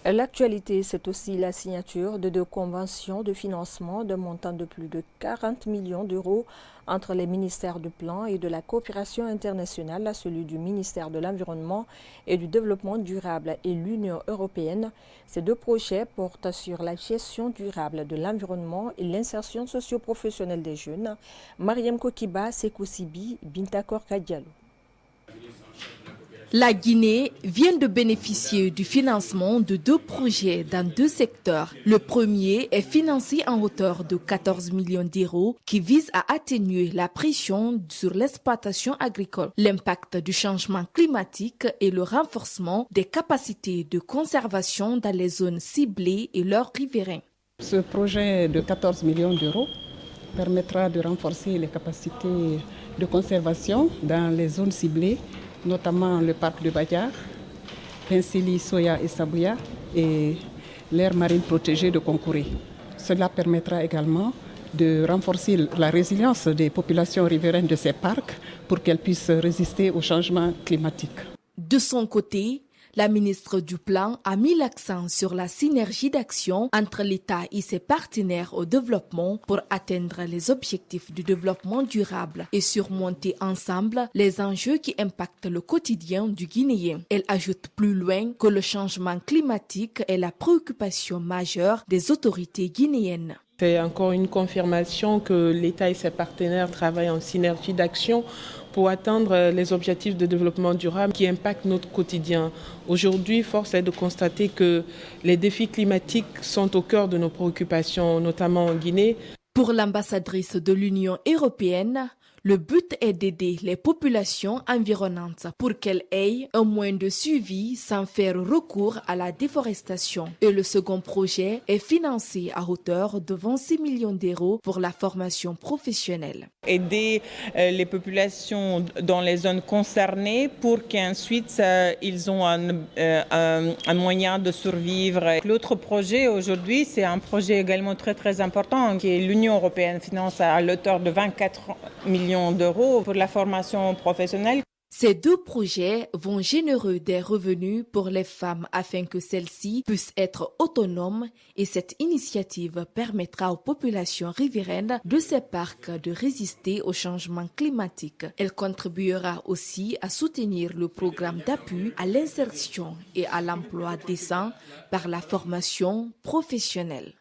L'actualité, c'est aussi la signature de 2 conventions de financement d'un montant de plus de 40 millions d'euros entre les ministères du Plan et de la Coopération internationale, celui du ministère de l'Environnement et du Développement durable et l'Union européenne. Ces 2 projets portent sur la gestion durable de l'environnement et l'insertion socio-professionnelle des jeunes. Mariam Kokiba, Sekou Sibi, Bintakor Kadialo. La Guinée vient de bénéficier du financement de 2 projets dans 2 secteurs. Le premier est financé en hauteur de 14 millions d'euros qui vise à atténuer la pression sur l'exploitation agricole, l'impact du changement climatique et le renforcement des capacités de conservation dans les zones ciblées et leurs riverains. Ce projet de 14 millions d'euros permettra de renforcer les capacités de conservation dans les zones ciblées, notamment le parc de Badiar, Pinsili, Soya et Sabouya et l'aire marine protégée de Konkouré. Cela permettra également de renforcer la résilience des populations riveraines de ces parcs pour qu'elles puissent résister au changement climatique. De son côté, la ministre du Plan a mis l'accent sur la synergie d'action entre l'État et ses partenaires au développement pour atteindre les objectifs du développement durable et surmonter ensemble les enjeux qui impactent le quotidien du Guinéen. Elle ajoute plus loin que le changement climatique est la préoccupation majeure des autorités guinéennes. C'est encore une confirmation que l'État et ses partenaires travaillent en synergie d'action pour atteindre les objectifs de développement durable qui impactent notre quotidien. Aujourd'hui, force est de constater que les défis climatiques sont au cœur de nos préoccupations, notamment en Guinée. Pour l'ambassadrice de l'Union européenne, le but est d'aider les populations environnantes pour qu'elles aient un moyen de suivi sans faire recours à la déforestation. Et le second projet est financé à hauteur de 26 millions d'euros pour la formation professionnelle. Aider les populations dans les zones concernées pour qu'ensuite ils ont un moyen de survivre. L'autre projet aujourd'hui, c'est un projet également très important qui est l'Union européenne finance à hauteur de 24 millions d'euros pour la formation professionnelle. Ces 2 projets vont générer des revenus pour les femmes afin que celles-ci puissent être autonomes et cette initiative permettra aux populations riveraines de ces parcs de résister au changement climatique. Elle contribuera aussi à soutenir le programme d'appui à l'insertion et à l'emploi décent par la formation professionnelle.